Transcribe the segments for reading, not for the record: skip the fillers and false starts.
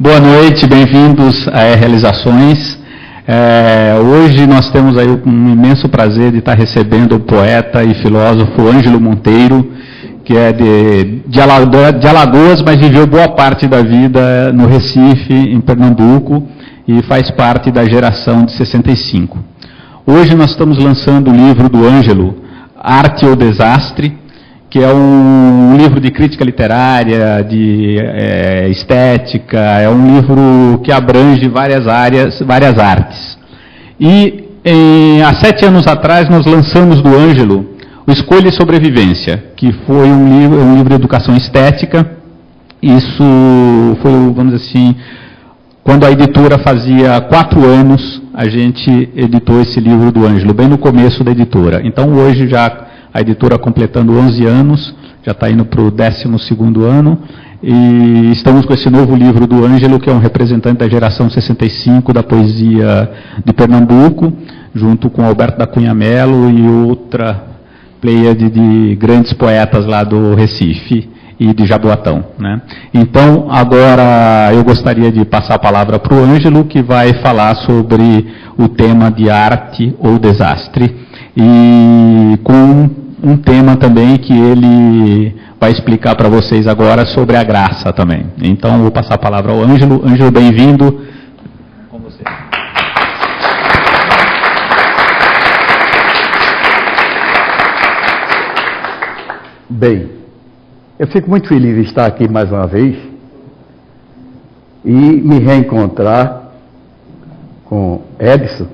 Boa noite, bem-vindos a Realizações. Hoje nós temos aí um imenso prazer de estar recebendo o poeta e filósofo Ângelo Monteiro, que é de Alagoas, mas viveu boa parte da vida no Recife, em Pernambuco, e faz parte da geração de 65. Hoje nós estamos lançando o livro do Ângelo, Arte ou Desastre, que é um livro de crítica literária, de estética, é um livro que abrange várias áreas, várias artes. E há 7 anos atrás nós lançamos do Ângelo o Escolha e Sobrevivência, que foi um livro de educação estética. Isso foi, vamos dizer assim, quando a editora fazia 4 anos, a gente editou esse livro do Ângelo, bem no começo da editora. Então hoje já a editora completando 11 anos, já está indo para o 12º ano, e estamos com esse novo livro do Ângelo, que é um representante da geração 65 da poesia de Pernambuco, junto com Alberto da Cunha Mello e outra pleiade de grandes poetas lá do Recife e de Jaboatão, né? Então, agora eu gostaria de passar a palavra para o Ângelo, que vai falar sobre o tema de arte ou desastre, e com um tema também que ele vai explicar para vocês agora sobre a graça também. Então, eu vou passar a palavra ao Ângelo. Ângelo, bem-vindo. Com você. Bem, eu fico muito feliz de estar aqui mais uma vez e me reencontrar com Edson,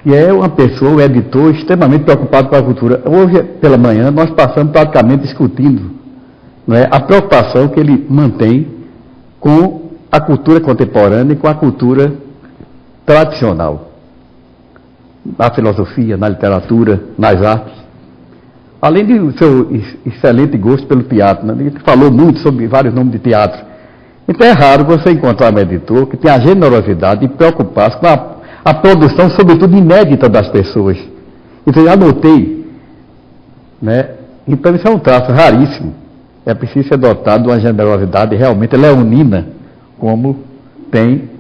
que é uma pessoa, um editor extremamente preocupado com a cultura. Hoje, pela manhã, nós passamos praticamente discutindo, não é, a preocupação que ele mantém com a cultura contemporânea e com a cultura tradicional, na filosofia, na literatura, nas artes. Além do seu excelente gosto pelo teatro, né? Ele falou muito sobre vários nomes de teatro. Então é raro você encontrar um editor que tenha a generosidade de preocupar-se com a produção, sobretudo inédita das pessoas. Então eu anotei, né? Então isso é um traço raríssimo. É preciso ser dotado de uma generosidade realmente leonina, como tem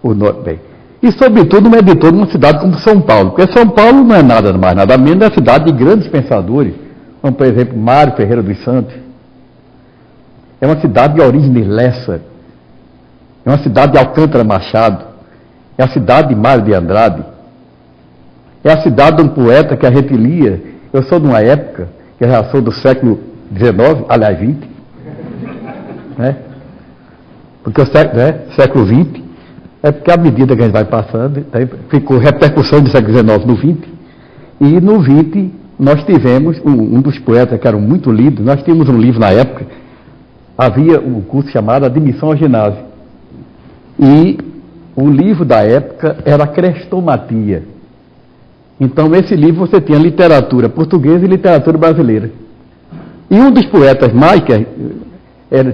o bem. E sobretudo um editor de uma cidade como São Paulo, porque São Paulo não é nada mais, nada menos, é a cidade de grandes pensadores, como por exemplo Mário Ferreira dos Santos. É uma cidade de origem Lessa, é uma cidade de Alcântara Machado, é a cidade de Mário de Andrade, é a cidade de um poeta que a gente lia. Eu sou de uma época, que eu já sou do século XIX, aliás, XX, né? Porque o século XX, é porque à medida que a gente vai passando, ficou repercussão do século XIX no XX, e no XX nós tivemos um dos poetas que eram muito lidos. Nós tínhamos um livro na época, havia um curso chamado Admissão ao Ginásio, e o livro da época era Crestomatia. Então, nesse livro você tinha literatura portuguesa e literatura brasileira. E um dos poetas mais, tinha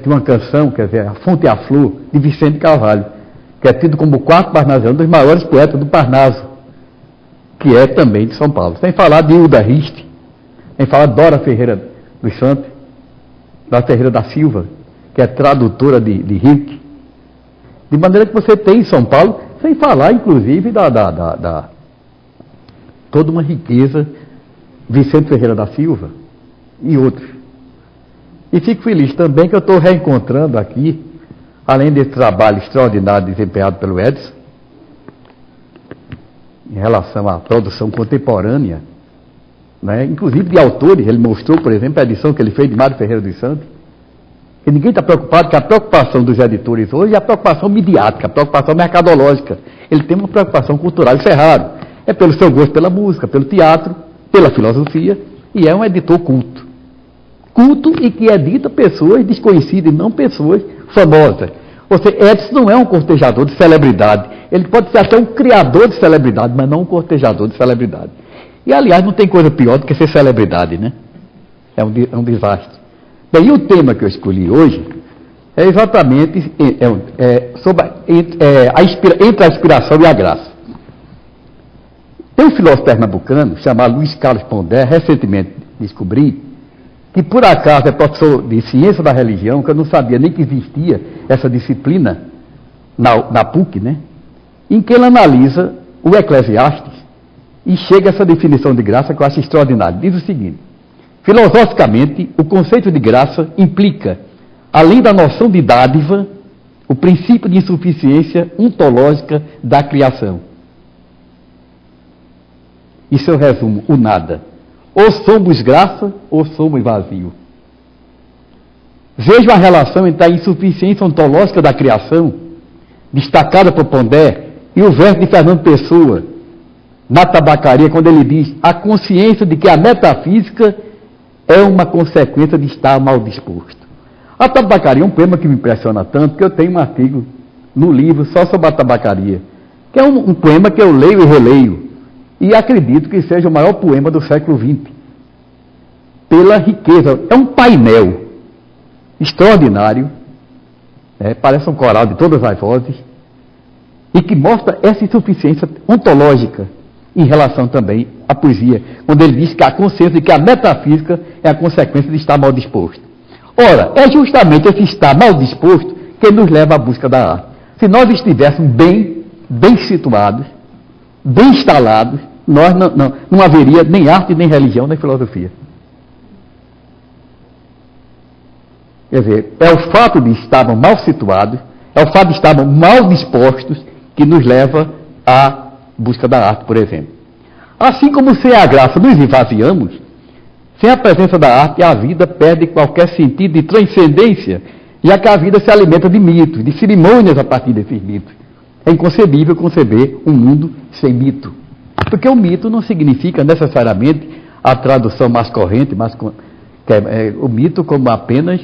uma canção, quer dizer, A Fonte e a Flor, de Vicente Carvalho, que é tido como o quarto parnasiano, um dos maiores poetas do Parnaso, que é também de São Paulo. Sem falar de Hilda Riste, sem falar de Dora Ferreira dos Santos, Dora Ferreira da Silva, que é tradutora de Rilke. De maneira que você tem em São Paulo, sem falar, inclusive, toda uma riqueza, Vicente Ferreira da Silva e outros. E fico feliz também que eu estou reencontrando aqui, além desse trabalho extraordinário desempenhado pelo Edson, em relação à produção contemporânea, né, inclusive de autores. Ele mostrou, por exemplo, a edição que ele fez de Mário Ferreira dos Santos. E ninguém está preocupado com a preocupação dos editores hoje é a preocupação midiática, a preocupação mercadológica. Ele tem uma preocupação cultural, isso é raro. É pelo seu gosto pela música, pelo teatro, pela filosofia, e é um editor culto. Culto e que edita pessoas desconhecidas e não pessoas famosas. Ou seja, Edson não é um cortejador de celebridade. Ele pode ser até um criador de celebridade, mas não um cortejador de celebridade. E, aliás, não tem coisa pior do que ser celebridade, né? É um desastre. Bem, e o tema que eu escolhi hoje é exatamente sobre entre a inspiração e a graça. Tem um filósofo pernambucano chamado Luiz Carlos Pondé, recentemente descobri, que por acaso é professor de ciência da religião, que eu não sabia nem que existia essa disciplina na PUC, né? Em que ele analisa o Eclesiastes e chega a essa definição de graça que eu acho extraordinária. Diz o seguinte: filosoficamente, o conceito de graça implica, além da noção de dádiva, o princípio de insuficiência ontológica da criação. Isso eu resumo, o nada. Ou somos graça, ou somos vazio. Vejo a relação entre a insuficiência ontológica da criação, destacada por Pondé, e o verso de Fernando Pessoa, na Tabacaria, quando ele diz: a consciência de que a metafísica é uma consequência de estar mal disposto. A tabacaria é um poema que me impressiona tanto que eu tenho um artigo no livro só sobre a tabacaria, que é um poema que eu leio e releio, e acredito que seja o maior poema do século XX, pela riqueza. É um painel extraordinário, parece um coral de todas as vozes, e que mostra essa insuficiência ontológica em relação também à poesia, quando ele diz que a consciência de que a metafísica é a consequência de estar mal disposto. Ora, é justamente esse estar mal disposto que nos leva à busca da arte. Se nós estivéssemos bem situados, bem instalados, nós não haveria nem arte, nem religião, nem filosofia. Quer dizer, é o fato de estarmos mal situados, é o fato de estarmos mal dispostos que nos leva à busca da arte, por exemplo. Assim como sem a graça nos esvaziamos, sem a presença da arte, a vida perde qualquer sentido de transcendência, já que a vida se alimenta de mitos, de cerimônias a partir desses mitos. É inconcebível conceber um mundo sem mito. Porque o mito não significa necessariamente a tradução mais corrente, o mito como apenas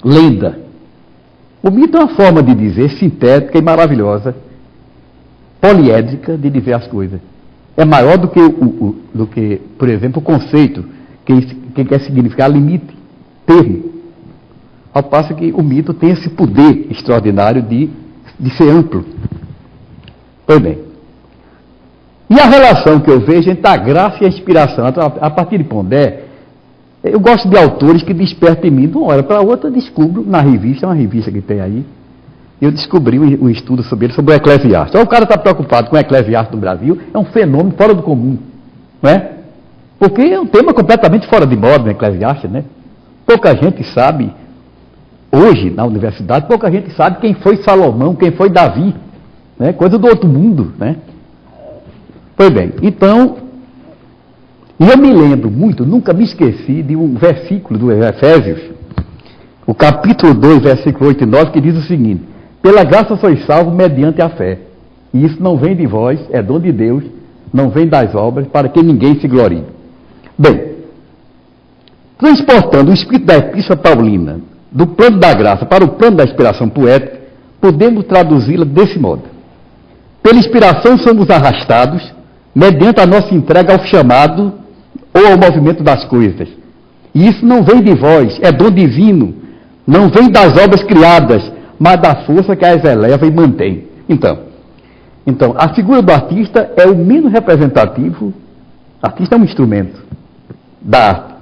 lenda. O mito é uma forma de dizer sintética e maravilhosa, poliédrica de dizer as coisas. É maior do que, por exemplo, o conceito que quer significar limite, termo. Ao passo que o mito tem esse poder extraordinário de ser amplo. Pois bem. E a relação que eu vejo entre a graça e a inspiração, a partir de Pondé, eu gosto de autores que despertam em mim, de uma hora para outra, descubro na revista, uma revista que tem aí, eu descobri um estudo sobre ele, sobre o Eclesiastes. O cara está preocupado com o Eclesiastes no Brasil, é um fenômeno fora do comum, não é? Porque é um tema completamente fora de moda, o Eclesiastes, né? Pouca gente sabe, hoje, na universidade, pouca gente sabe quem foi Salomão, quem foi Davi, né? Coisa do outro mundo, né? Pois bem, então, eu me lembro muito, nunca me esqueci de um versículo do Efésios, o capítulo 2, versículo 8 e 9, que diz o seguinte: pela graça sois salvos mediante a fé. E isso não vem de vós, é dom de Deus, não vem das obras, para que ninguém se glorie. Bem, transportando o espírito da Epístola Paulina do plano da graça para o plano da inspiração poética, podemos traduzi-la desse modo: pela inspiração somos arrastados, mediante a nossa entrega ao chamado ou ao movimento das coisas. E isso não vem de vós, é dom divino, não vem das obras criadas, mas da força que as eleva e mantém. Então, a figura do artista é o menos representativo. O artista é um instrumento da arte.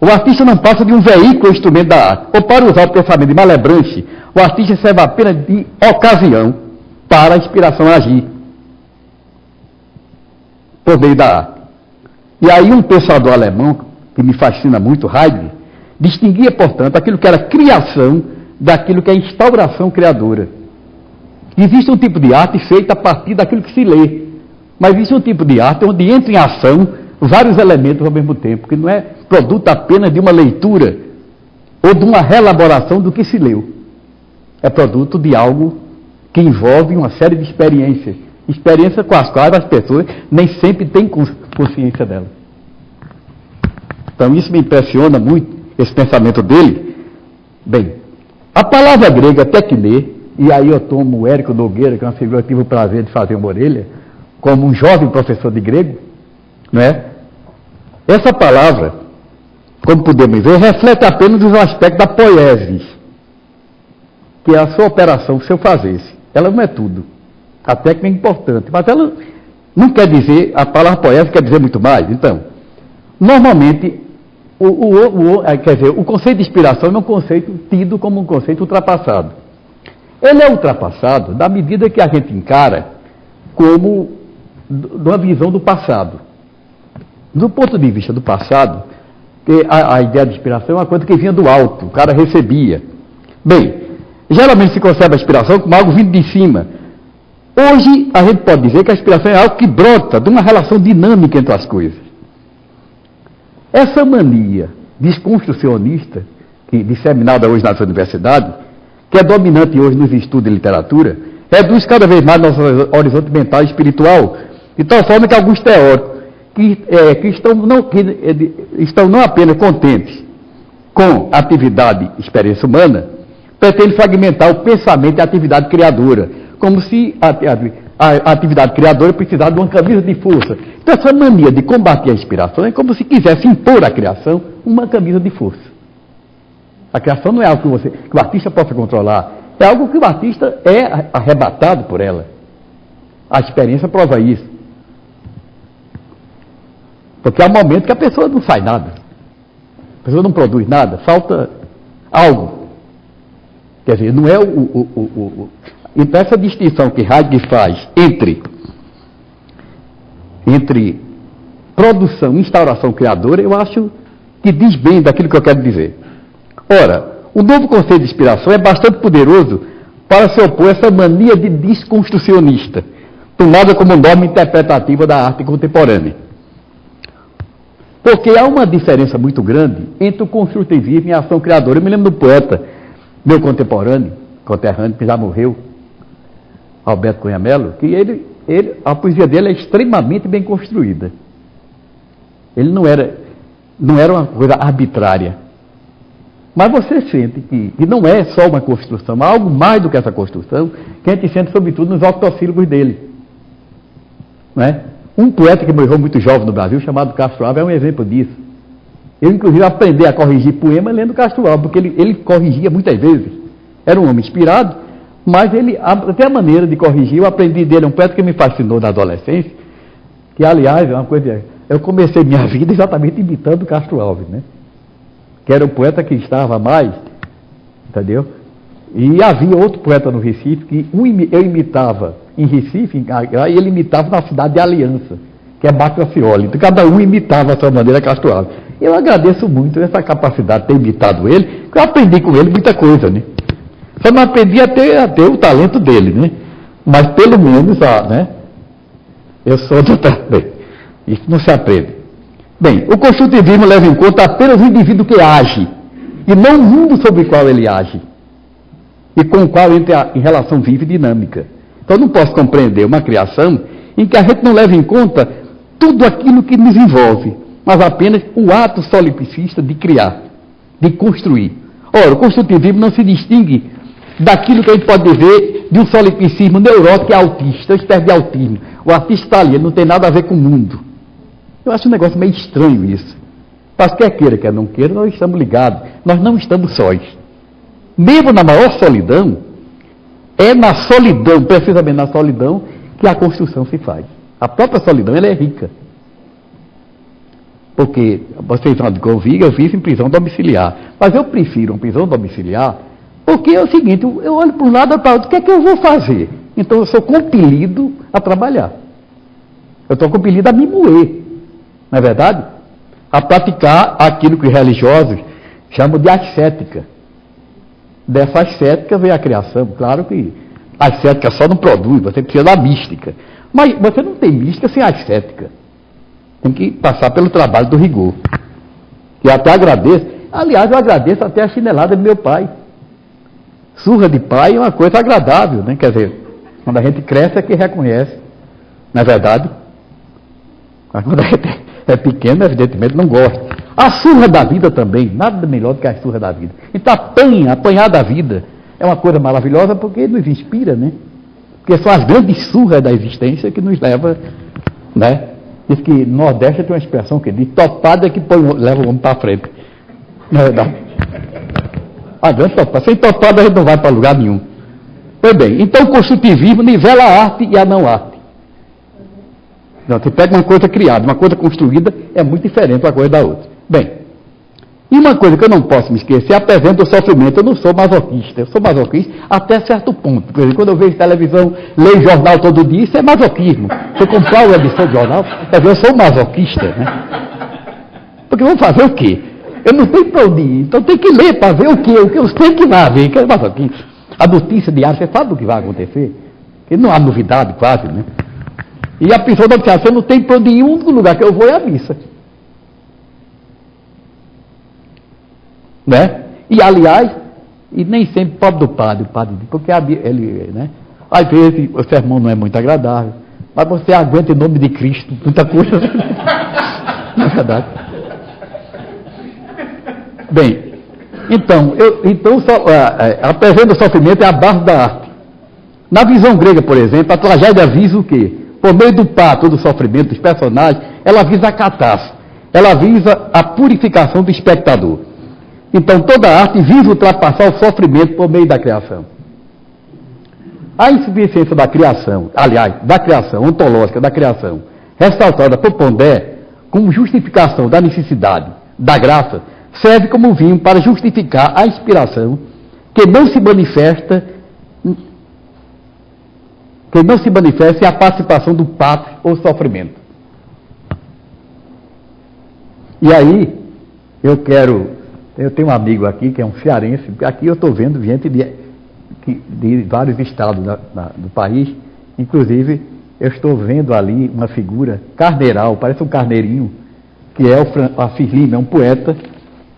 O artista não passa de um veículo ou instrumento da arte. Ou, para usar o pensamento de Malebranche, o artista serve apenas de ocasião para a inspiração agir por meio da arte. E aí um pensador alemão, que me fascina muito, Heidegger, distinguia, portanto, aquilo que era criação daquilo que é instauração criadora. Existe um tipo de arte feita a partir daquilo que se lê, mas existe um tipo de arte onde entra em ação vários elementos ao mesmo tempo, que não é produto apenas de uma leitura ou de uma reelaboração do que se leu. É produto de algo que envolve uma série de experiências com as quais as pessoas nem sempre têm consciência delas. Então isso me impressiona muito, esse pensamento dele. Bem, a palavra grega tekne, e aí eu tomo o Érico Nogueira, que é uma figura que tive o prazer de fazer uma orelha, como um jovem professor de grego, não é? Essa palavra, como podemos ver, reflete apenas os aspectos da poiesis, que é a sua operação, o seu fazer-se. Ela não é tudo. A técnica é importante, mas ela não quer dizer, a palavra poiesis quer dizer muito mais. Então, normalmente, Quer dizer, o conceito de inspiração é um conceito tido como um conceito ultrapassado. Ele é ultrapassado na medida que a gente encara como uma visão do passado. Do ponto de vista do passado, a ideia de inspiração é uma coisa que vinha do alto, o cara recebia. Bem, geralmente se concebe a inspiração como algo vindo de cima. Hoje, a gente pode dizer que a inspiração é algo que brota de uma relação dinâmica entre as coisas. Essa mania desconstrucionista, disseminada hoje nas universidades, que é dominante hoje nos estudos de literatura, reduz cada vez mais nosso horizonte mental e espiritual, de tal forma que alguns teóricos que estão não apenas contentes com a atividade e experiência humana, pretendem fragmentar o pensamento e a atividade criadora, como se a atividade criadora precisasse de uma camisa de força. Então, essa mania de combater a inspiração é como se quisesse impor à criação uma camisa de força. A criação não é algo que o artista possa controlar, é algo que o artista é arrebatado por ela. A experiência prova isso. Porque há momentos que a pessoa não faz nada, a pessoa não produz nada, falta algo. Quer dizer, não é Então, essa distinção que Heidegger faz entre produção e instauração criadora, eu acho que diz bem daquilo que eu quero dizer. Ora, o novo conceito de inspiração é bastante poderoso para se opor a essa mania de desconstrucionista, tomada como norma interpretativa da arte contemporânea. Porque há uma diferença muito grande entre o construtivismo e a ação criadora. Eu me lembro do poeta, meu conterrâneo, que já morreu, Alberto Cunha Mello, que a poesia dele é extremamente bem construída. Ele não era uma coisa arbitrária. Mas você sente que não é só uma construção, há algo mais do que essa construção, que a gente sente sobretudo nos octossílabos dele. Não é? Um poeta que morreu muito jovem no Brasil, chamado Castro Alves, é um exemplo disso. Eu, inclusive, aprendi a corrigir poema lendo Castro Alves, porque ele corrigia muitas vezes. Era um homem inspirado, mas até a maneira de corrigir, eu aprendi dele, um poeta que me fascinou na adolescência, que, aliás, é uma coisa... Eu comecei minha vida exatamente imitando Castro Alves, né? Que era o poeta que estava mais, entendeu? E havia outro poeta no Recife, que eu imitava em Recife, e ele imitava na cidade de Aliança, que é Bacacioli. Então, cada um imitava a sua maneira Castro Alves. Eu agradeço muito essa capacidade de ter imitado ele, porque eu aprendi com ele muita coisa, né? Só não aprendi a ter o talento dele, né? Mas pelo menos, né? Eu sou do bem, isso não se aprende. Bem, o construtivismo leva em conta apenas o indivíduo que age, e não o mundo sobre o qual ele age, e com o qual entra em relação viva e dinâmica. Então, eu não posso compreender uma criação em que a gente não leva em conta tudo aquilo que nos envolve, mas apenas o ato solipsista de criar, de construir. Ora, o construtivismo não se distingue daquilo que a gente pode dizer de um solipsismo neurótico e autista, uma espécie de autismo. O artista está ali, ele não tem nada a ver com o mundo. Eu acho um negócio meio estranho isso. Mas quer queira, quer não queira, nós estamos ligados. Nós não estamos sós. Mesmo na maior solidão, é na solidão, precisamente na solidão, que a construção se faz. A própria solidão, ela é rica. Porque, vocês vão convir, eu vivo em prisão domiciliar. Mas eu prefiro uma prisão domiciliar, porque é o seguinte, eu olho para um lado e para o outro, o que é que eu vou fazer? Então eu sou compelido a trabalhar. Eu estou compelido a me moer, não é verdade? A praticar aquilo que os religiosos chamam de ascética. Dessa ascética vem a criação. Claro que a ascética só não produz, você precisa da mística. Mas você não tem mística sem ascética. Tem que passar pelo trabalho do rigor. E até agradeço. Aliás, eu agradeço até a chinelada do meu pai. Surra de pai é uma coisa agradável, né? Quer dizer, quando a gente cresce é que reconhece. Não é verdade? Mas quando a gente é pequeno, evidentemente, não gosta. A surra da vida também, nada melhor do que a surra da vida. Então, apanhar da vida é uma coisa maravilhosa porque nos inspira, né? Porque são as grandes surras da existência que nos leva, né? Diz que no Nordeste tem uma expressão que diz topada que leva o homem para frente. Não é verdade? A grande topada. Sem topada a gente não vai para lugar nenhum. Pois bem, então o construtivismo nivela a arte e a não arte. Então, você pega uma coisa criada, uma coisa construída, é muito diferente uma coisa da outra. Bem, E uma coisa que eu não posso me esquecer, apesar do sofrimento, eu não sou masoquista. Eu sou masoquista até certo ponto. Por exemplo, quando eu vejo televisão, leio jornal todo dia, isso é masoquismo. Se eu comprar uma edição de jornal, eu sou masoquista, né? Porque eu vou fazer o quê? Eu não tenho para onde ir, então tem que ler para ver o quê? O que eu sei que vai haver, que é masoquismo. A notícia diária, você sabe do que vai acontecer? Porque não há novidade quase, né? E a pessoa da noticiação não tem para onde ir, o único lugar que eu vou é a missa. Né? E, aliás, e nem sempre pobre do padre, o padre diz, porque ele, né? Às vezes o sermão não é muito agradável, mas você aguenta em nome de Cristo muita coisa. Não é verdade? Bem, então apesar do sofrimento é a base da arte. Na visão grega, por exemplo, a tragédia visa o quê? Por meio do pato, do sofrimento dos personagens, ela visa a catarse, ela visa a purificação do espectador. Então, toda arte visa ultrapassar o sofrimento por meio da criação. A insuficiência da criação, aliás, da criação, ontológica da criação, ressaltada por Pondé como justificação da necessidade, da graça, serve como vinho para justificar a inspiração que não se manifesta em a participação do pato ou sofrimento. E aí, eu tenho um amigo aqui que é um cearense, aqui eu estou vendo gente de vários estados do país, inclusive eu estou vendo ali uma figura carneiral, parece um carneirinho, que é o Assis Lima, é um poeta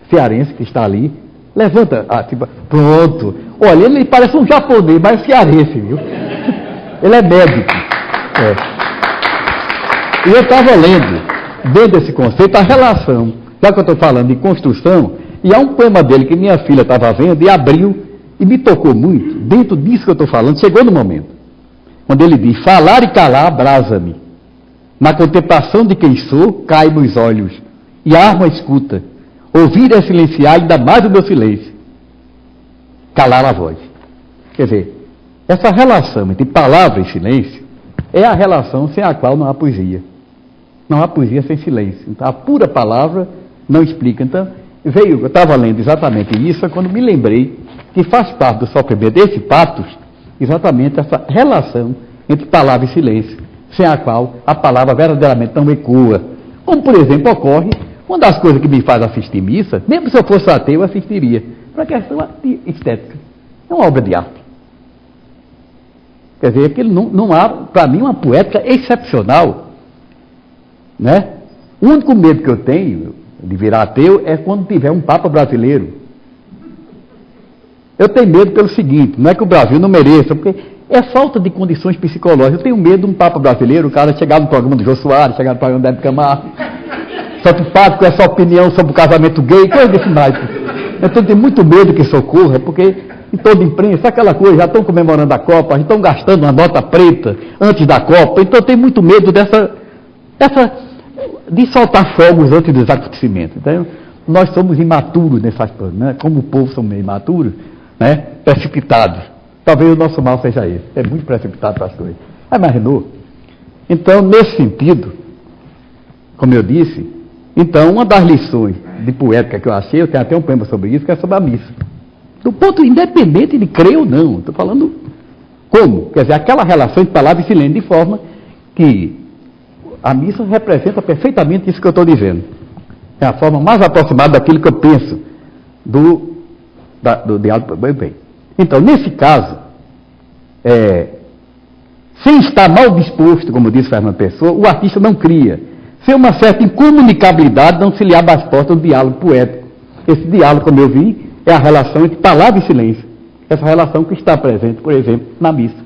cearense que está ali. Levanta, pronto. Olha, ele parece um japonês, mas cearense, viu? Ele é médico. E eu estava lendo, dentro desse conceito, a relação, já que eu estou falando de construção, e há um poema dele que minha filha estava vendo e abriu e me tocou muito. Dentro disso que eu estou falando, chegou no momento. Quando ele diz, falar e calar abrasa-me. Na contemplação de quem sou, cai nos olhos. E a arma escuta. Ouvir é silenciar ainda mais o meu silêncio. Calar a voz. Quer dizer, essa relação entre palavra e silêncio é a relação sem a qual não há poesia. Não há poesia sem silêncio. Então, a pura palavra não explica. Então, eu estava lendo exatamente isso, quando me lembrei que faz parte do sofrimento desse patos, exatamente essa relação entre palavra e silêncio, sem a qual a palavra verdadeiramente não ecoa. Como, por exemplo, ocorre uma das coisas que me faz assistir missa, mesmo se eu fosse ateu, eu assistiria, para a questão estética. É uma obra de arte. Quer dizer, que não há, para mim, uma poética excepcional. Né? O único medo que eu tenho de virar ateu é quando tiver um Papa brasileiro. Eu tenho medo pelo seguinte, não é que o Brasil não mereça, porque é falta de condições psicológicas. Eu tenho medo de um Papa brasileiro, o cara chegar no programa do Jô Soares, chegar no programa do Hebe Camargo, preocupado com essa opinião sobre o casamento gay, coisa desse naipe. Então eu tenho muito medo que isso ocorra, porque em toda imprensa, aquela coisa, já estão comemorando a Copa, já estão gastando uma nota preta antes da Copa, então eu tenho muito medo de soltar fogos antes dos acontecimentos. Então, nós somos imaturos nessas coisas, né? Como o povo somos meio imaturos, né? Precipitados. Talvez o nosso mal seja esse, é muito precipitado para as coisas. Imaginou? Então, nesse sentido, como eu disse, então, uma das lições de poética que eu achei, eu tenho até um poema sobre isso, que é sobre a missa. Do ponto independente de crer ou não, estou falando como? Quer dizer, aquela relação de palavra e silêncio, de forma que a missa representa perfeitamente isso que eu estou dizendo. É a forma mais aproximada daquilo que eu penso do diálogo. Bem. Então, nesse caso, sem estar mal disposto, como disse Fernando Pessoa, o artista não cria. Sem uma certa incomunicabilidade, não se lhe abre as portas do diálogo poético. Esse diálogo, como eu vi, é a relação entre palavra e silêncio. Essa relação que está presente, por exemplo, na missa.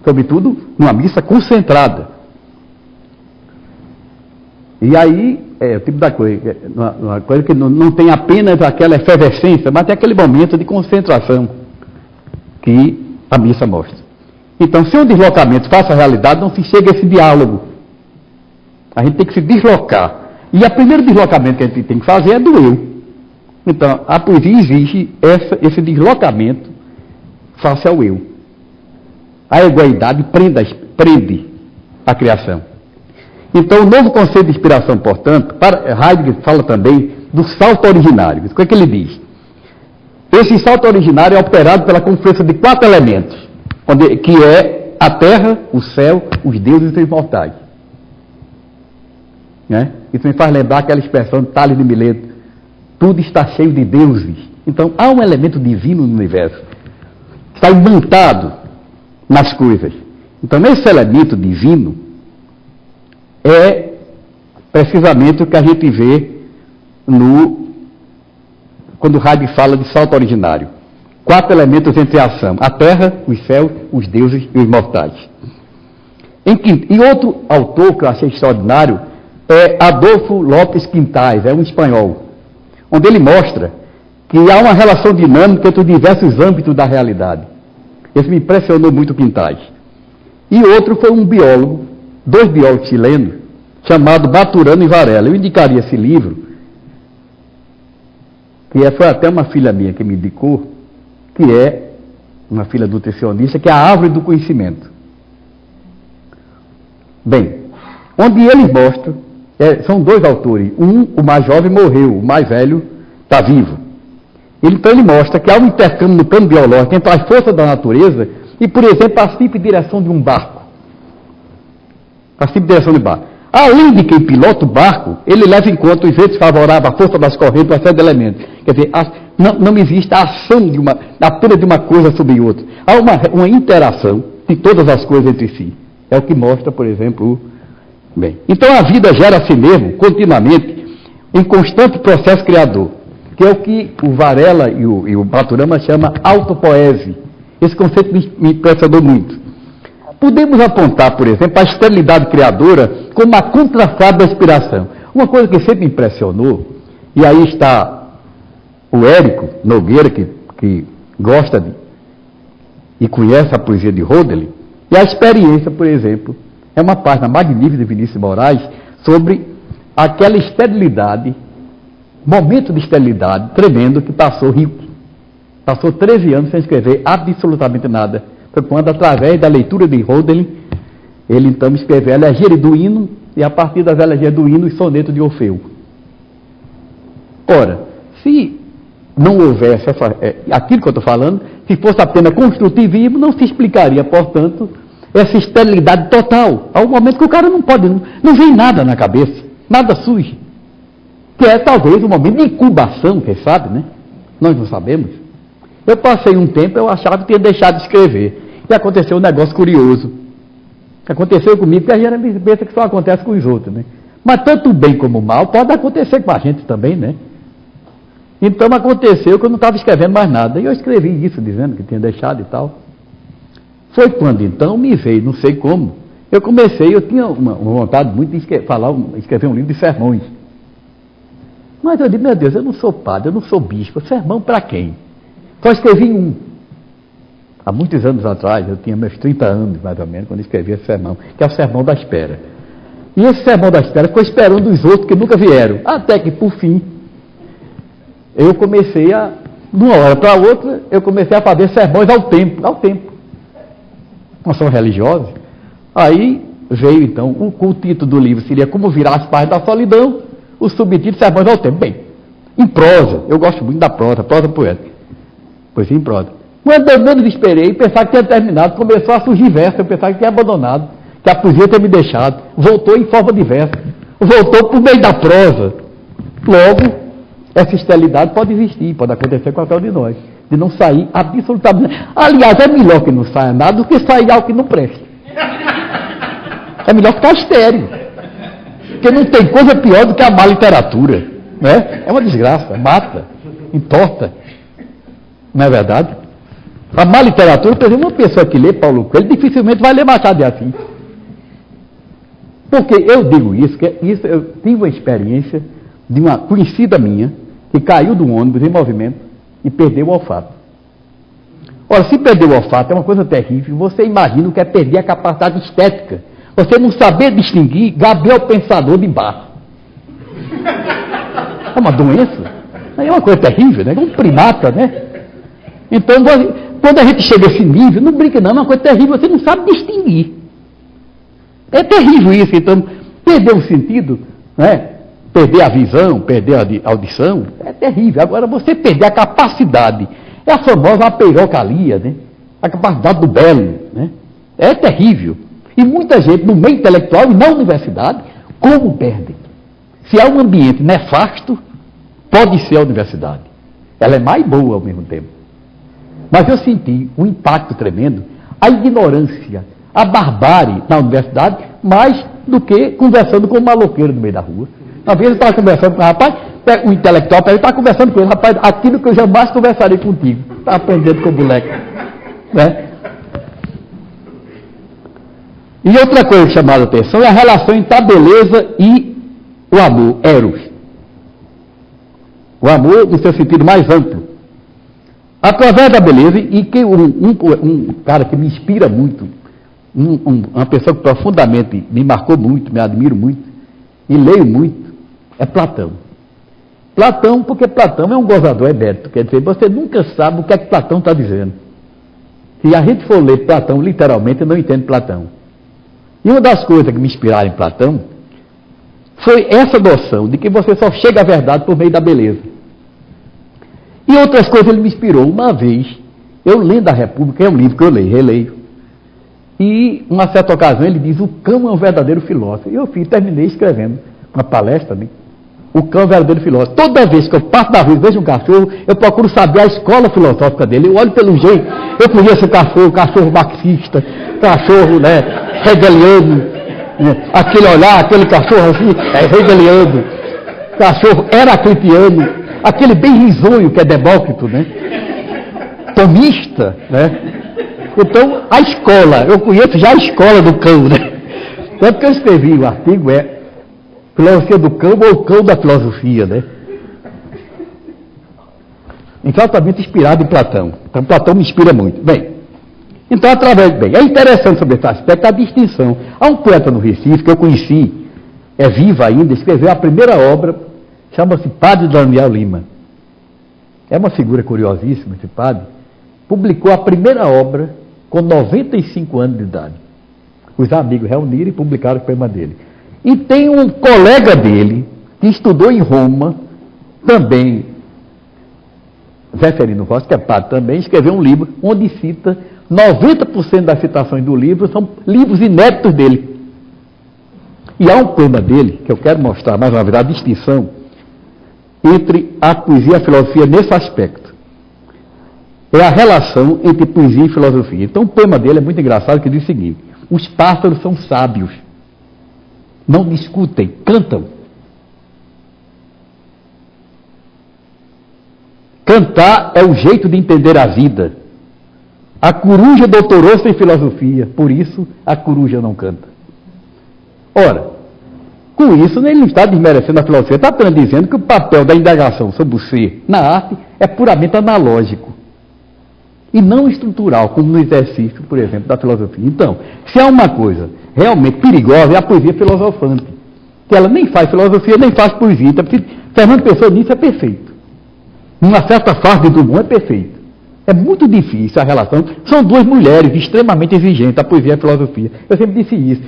Sobretudo, numa missa concentrada. E aí, o tipo da coisa, uma coisa que não tem apenas aquela efervescência, mas tem aquele momento de concentração que a missa mostra. Então, se um deslocamento faça a realidade, não se chega a esse diálogo. A gente tem que se deslocar. E o primeiro deslocamento que a gente tem que fazer é do eu. Então, a poesia exige esse deslocamento face ao eu. A egoidade prende a criação. Então, o novo conceito de inspiração, portanto, Heidegger fala também do salto originário. O que é que ele diz? Esse salto originário é operado pela confluência de 4 elementos, que é a terra, o céu, os deuses e os imortais. Né? Isso me faz lembrar aquela expressão de Tales de Mileto: tudo está cheio de deuses. Então, há um elemento divino no universo, que está imantado nas coisas. Então, esse elemento divino é precisamente o que a gente vê quando o Heidegger fala de salto originário. 4 elementos entre a ação: a terra, os céus, os deuses e os mortais. E outro autor que eu achei extraordinário é Adolfo Lopes Quintais, é um espanhol, onde ele mostra que há uma relação dinâmica entre os diversos âmbitos da realidade. Esse me impressionou muito, Quintais. E outro foi um biólogo, 2 biólogos chilenos, chamado Maturana e Varela. Eu indicaria esse livro, que foi até uma filha minha que me indicou, que é uma filha nutricionista, que é a Árvore do Conhecimento. Bem, onde eles mostram, são 2 autores, o mais jovem morreu, o mais velho está vivo. Então ele mostra que há um intercâmbio no plano biológico entre as forças da natureza e, por exemplo, a simples direção de um barco. A simples direção de um barco. Além de quem pilota o barco, ele leva em conta os ventos favoráveis, a força das correntes, uma série de elementos. Quer dizer, não existe a ação apenas de uma coisa sobre outra. Há uma interação de todas as coisas entre si. É o que mostra, por exemplo, bem. Então a vida gera a si mesmo, continuamente, em constante processo criador, que é o que o Varela e o Maturana chamam autopoese. Esse conceito me impressionou muito. Podemos apontar, por exemplo, a esterilidade criadora como a contrafase da inspiração. Uma coisa que sempre me impressionou, e aí está o Érico Nogueira, que gosta e conhece a poesia de Hölderlin, e a experiência, por exemplo, é uma página magnífica de Vinícius Moraes sobre aquela esterilidade, momento de esterilidade tremendo que passou Rilke. Passou 13 anos sem escrever absolutamente nada. Foi quando, através da leitura de Hölderlin, ele então escreveu a Elegia do Hino, e a partir das elegias do Hino, os sonetos de Orfeu. Ora, se não houvesse aquilo que eu estou falando, se fosse apenas construtivismo, não se explicaria, portanto, essa esterilidade total. Há um momento que o cara não vem nada na cabeça, nada surge. Que é talvez um momento de incubação, quem sabe, né? Nós não sabemos. Eu passei um tempo, eu achava que tinha deixado de escrever. E aconteceu um negócio curioso. Aconteceu comigo, porque a gente pensa que só acontece com os outros, né? Mas tanto o bem como o mal pode acontecer com a gente também, né? Então aconteceu que eu não estava escrevendo mais nada. E eu escrevi isso, dizendo que tinha deixado e tal. Foi quando então me veio, não sei como, eu tinha uma vontade muito de escrever um livro de sermões. Mas eu disse, meu Deus, eu não sou padre, eu não sou bispo, sermão para quem? Só escrevi um. Há muitos anos atrás, eu tinha meus 30 anos, mais ou menos, quando escrevi esse sermão, que é o Sermão da Espera. E esse Sermão da Espera ficou esperando os outros que nunca vieram. Até que, por fim, eu comecei de uma hora para outra, eu comecei a fazer sermões ao tempo. Uma ação religiosa. Aí veio, então, o título do livro seria Como Virar as Páginas da Solidão, o subtítulo Sermões ao Tempo. Bem, em prosa, eu gosto muito da prosa poética. Pois sim, em prosa. Quando eu menos esperei, pensava que tinha terminado, começou a surgir verso, eu pensava que tinha abandonado, que a poesia tinha me deixado, voltou em forma de verso, voltou por meio da prosa. Logo, essa esterilidade pode existir, pode acontecer com qualquer um de nós, de não sair absolutamente. Aliás, é melhor que não saia nada do que sair algo que não preste. É melhor ficar estéril. Porque não tem coisa pior do que a má literatura. Né? É uma desgraça, mata, entorta. Não é verdade? A má literatura, por exemplo, uma pessoa que lê Paulo Coelho dificilmente vai ler Machado de Assis. Porque eu digo isso, eu tive uma experiência de uma conhecida minha que caiu do ônibus em movimento e perdeu o olfato. Ora, se perder o olfato é uma coisa terrível. Você imagina o que é perder a capacidade estética. Você não saber distinguir Gabriel Pensador de Bach. É uma doença. É uma coisa terrível, né? É um primata, né? Então, quando a gente chega a esse nível, não brinca não, é uma coisa terrível, você não sabe distinguir. É terrível isso, então, perder o sentido, né? perder a visão, perder a audição, é terrível. Agora, você perder a capacidade, é a famosa apeirocalia, né? A capacidade do belo, né? É terrível. E muita gente no meio intelectual e na universidade, como perde? Se há um ambiente nefasto, pode ser a universidade. Ela é mais boa ao mesmo tempo. Mas eu senti um impacto tremendo, a ignorância, a barbárie na universidade, mais do que conversando com um maloqueiro no meio da rua. Uma vez eu estava conversando com um rapaz, o intelectual, ele estava conversando com ele, rapaz, aquilo que eu jamais conversaria contigo. Está aprendendo com o moleque. Né? E outra coisa que chamou a atenção é a relação entre a beleza e o amor, eros. O amor no seu sentido mais amplo. Através da beleza, e que um cara que me inspira muito, uma pessoa que profundamente me marcou muito, me admiro muito, e leio muito, é Platão. Platão, porque Platão é um gozador hebético, quer dizer, você nunca sabe o que é que Platão está dizendo. Se a gente for ler Platão literalmente, não entende Platão. E uma das coisas que me inspiraram em Platão foi essa noção de que você só chega à verdade por meio da beleza. E outras coisas ele me inspirou. Uma vez, eu lendo a República, é um livro que eu leio, releio, e uma certa ocasião ele diz: o cão é um verdadeiro filósofo. E eu terminei escrevendo uma palestra, né? O cão é um verdadeiro filósofo. Toda vez que eu passo da rua e vejo um cachorro, eu procuro saber a escola filosófica dele. Eu olho pelo jeito, eu conheço o cachorro marxista, cachorro, né, hegeliano, né? Aquele olhar, aquele cachorro assim, é hegeliano, cachorro heraclitiano, aquele bem risonho que é Demócrito, né? Tomista, né? Então, a escola, eu conheço já a escola do cão, né? Tanto que eu escrevi o artigo, Filosofia do Cão ou o Cão da Filosofia, né? Exatamente inspirado em Platão. Então, Platão me inspira muito. Bem, então, é interessante sobre esse aspecto a distinção. Há um poeta no Recife que eu conheci, é vivo ainda, escreveu a primeira obra, chama-se Padre Daniel Lima. É uma figura curiosíssima esse padre. Publicou a primeira obra com 95 anos de idade. Os amigos reuniram e publicaram o poema dele. E tem um colega dele, que estudou em Roma, também, Zeferino Rossi, que é padre também, escreveu um livro onde cita 90% das citações do livro são livros inéditos dele. E há um poema dele, que eu quero mostrar mais uma vez, a distinção entre a poesia e a filosofia nesse aspecto. É a relação entre poesia e filosofia. Então o poema dele é muito engraçado, que diz o seguinte: os pássaros são sábios, não discutem, cantam. Cantar é o jeito de entender a vida. A coruja doutorou-se em filosofia, por isso a coruja não canta. Ora, com isso ele não está desmerecendo a filosofia, está apenas dizendo que o papel da indagação sobre o ser na arte é puramente analógico e não estrutural, como no exercício, por exemplo, da filosofia. Então, se há uma coisa realmente perigosa, é a poesia filosofante, que ela nem faz filosofia, nem faz poesia. Então, Fernando Pessoa nisso é perfeito. Numa certa fase do mundo é perfeito. É muito difícil a relação. São duas mulheres extremamente exigentes, a poesia e a filosofia. Eu sempre disse isso.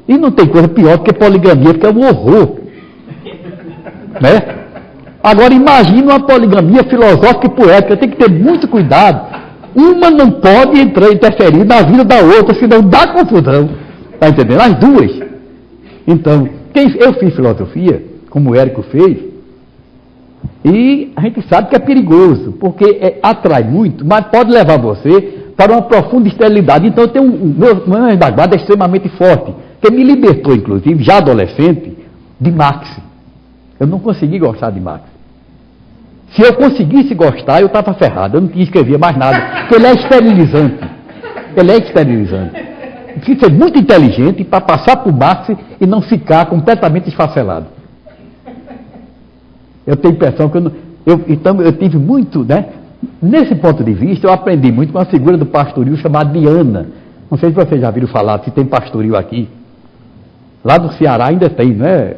E não tem coisa pior do que poligamia, porque é um horror. Né? Agora, imagine uma poligamia filosófica e poética. Tem que ter muito cuidado. Uma não pode interferir na vida da outra, senão dá confusão. Está entendendo? As duas. Então, eu fiz filosofia, como o Érico fez, e a gente sabe que é perigoso, porque atrai muito, mas pode levar você para uma profunda esterilidade. Então, tem meu anjo da guarda é extremamente forte, que me libertou, inclusive, já adolescente, de Marx. Eu não consegui gostar de Marx. Se eu conseguisse gostar, eu estava ferrado, eu não escrevia mais nada, porque ele é esterilizante. Ele é esterilizante. Precisa ser muito inteligente para passar por Marx e não ficar completamente esfacelado. Eu tenho a impressão que então eu tive muito, né? Nesse ponto de vista, eu aprendi muito com uma figura do pastoril chamada Diana. Não sei se vocês já viram falar, se tem pastoril aqui. Lá no Ceará ainda tem, não é?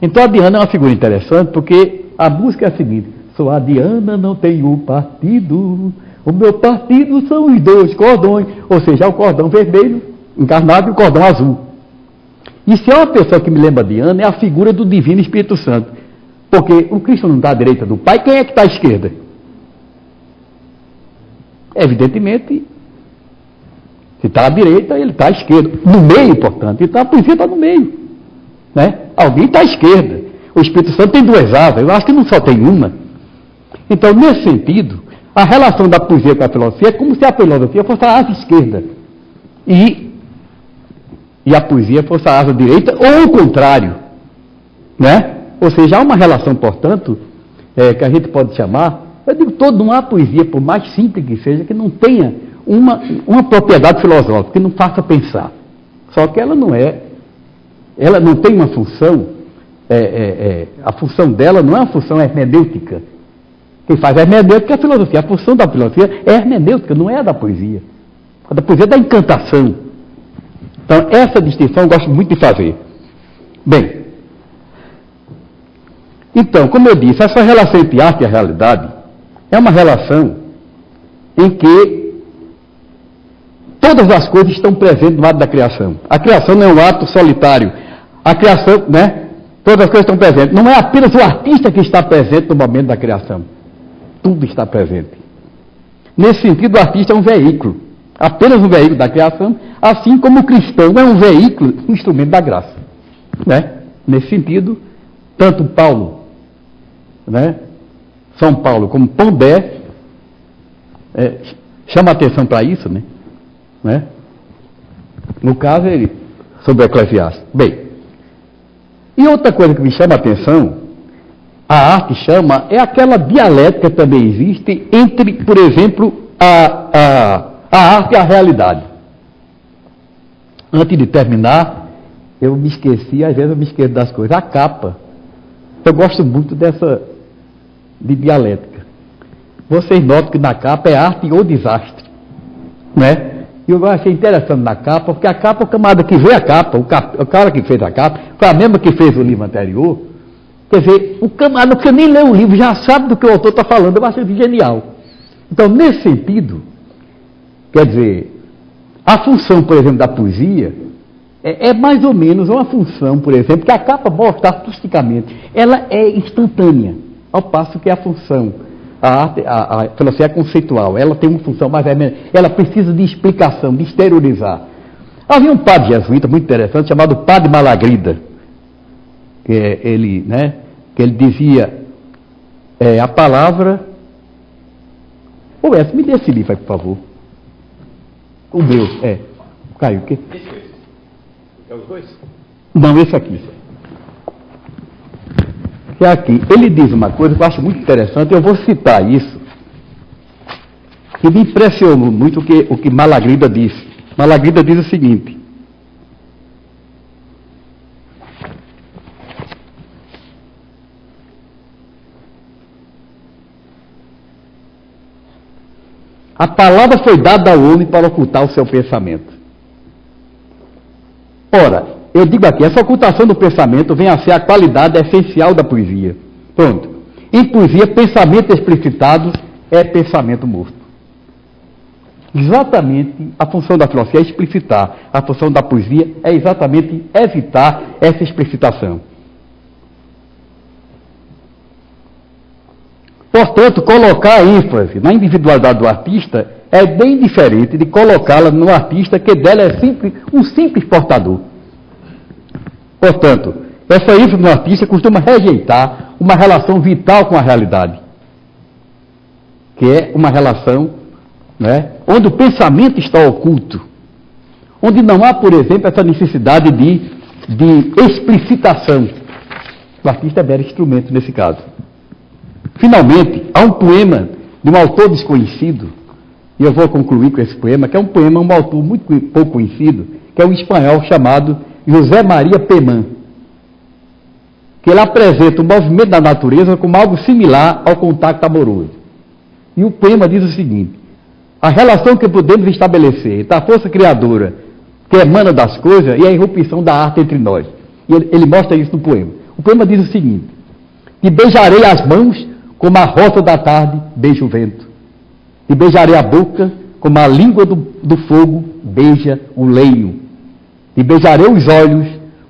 Então a Diana é uma figura interessante, porque a música é a seguinte: sou a Diana, não tenho partido, o meu partido são os dois cordões, ou seja, o cordão vermelho encarnado e o cordão azul. E se é uma pessoa que me lembra de Ana, é a figura do Divino Espírito Santo. Porque o Cristo não está à direita do Pai, quem é que está à esquerda? Evidentemente, se está à direita, ele está à esquerda. No meio, portanto. Então a poesia está no meio. Né? Alguém está à esquerda. O Espírito Santo tem duas asas, eu acho que não só tem uma. Então, nesse sentido, a relação da poesia com a filosofia é como se a filosofia fosse a asa esquerda e a poesia fosse a asa direita, ou o contrário. Né? Ou seja, há uma relação, portanto, que a gente pode chamar, eu digo todo, não há poesia, por mais simples que seja, que não tenha uma propriedade filosófica, que não faça pensar. Só que ela não tem uma função, a função dela não é uma função hermenêutica. Quem faz a hermenêutica é a filosofia. A função da filosofia é hermenêutica, não é a da poesia. A da poesia é da encantação. Então, essa distinção eu gosto muito de fazer. Bem, então, como eu disse, essa relação entre arte e a realidade é uma relação em que todas as coisas estão presentes no ato da criação. A criação não é um ato solitário. A criação, né? Todas as coisas estão presentes. Não é apenas o artista que está presente no momento da criação. Tudo está presente. Nesse sentido, o artista é um veículo. Apenas um veículo da criação, assim como o cristão é um veículo, um instrumento da graça. Né? Nesse sentido, tanto Paulo, né? São Paulo, como Pondé, chama atenção para isso, né? No caso, ele, sobre o Eclesiastes. Bem, e outra coisa que me chama a atenção, a arte chama, é aquela dialética que também existe entre, por exemplo, a arte e a realidade. Antes de terminar, eu me esqueci, às vezes eu me esqueço das coisas. A capa. Eu gosto muito de dialética. Vocês notam que na capa é arte ou desastre. Né? E eu achei interessante na capa, porque a capa, o camarada que vê a capa, o cara que fez a capa, foi a mesma que fez o livro anterior. Quer dizer, o camarada que nem lê o livro já sabe do que o autor está falando. Eu acho genial. Então, nesse sentido, quer dizer, a função, por exemplo, da poesia é mais ou menos uma função, por exemplo, que a capa mostra artisticamente. Ela é instantânea, ao passo que a função, a filosofia é conceitual, ela tem uma função mais... Ela precisa de explicação, de exteriorizar. Havia um padre jesuíta muito interessante, chamado Padre Malagrida, que ele dizia, a palavra... me dê esse livro aí, por favor. O meu, Caio, o quê? Esse. É os dois? Não, esse aqui. Que é aqui. Ele diz uma coisa que eu acho muito interessante, eu vou citar isso, que me impressionou muito o que Malagrida disse. Malagrida diz o seguinte: a palavra foi dada ao homem para ocultar o seu pensamento. Ora, eu digo aqui, essa ocultação do pensamento vem a ser a qualidade essencial da poesia. Pronto. Em poesia, pensamento explicitado é pensamento morto. Exatamente a função da filosofia é explicitar. A função da poesia é exatamente evitar essa explicitação. Portanto, colocar a ênfase na individualidade do artista é bem diferente de colocá-la no artista que dela é um simples portador. Portanto, essa ênfase no artista costuma rejeitar uma relação vital com a realidade, que é uma relação, onde o pensamento está oculto, onde não há, por exemplo, essa necessidade de explicitação. O artista é mero instrumento nesse caso. Finalmente, há um poema de um autor desconhecido, e eu vou concluir com esse poema, que é um poema de um autor muito pouco conhecido, que é um espanhol chamado José Maria Pemán, que ele apresenta o movimento da natureza como algo similar ao contato amoroso. E o poema diz o seguinte: a relação que podemos estabelecer entre a força criadora que emana das coisas e a irrupção da arte entre nós. E ele mostra isso no poema. O poema diz o seguinte: te beijarei as mãos como a rosa da tarde beija o vento. Te beijarei a boca como a língua do fogo beija o leio. Te beijarei os olhos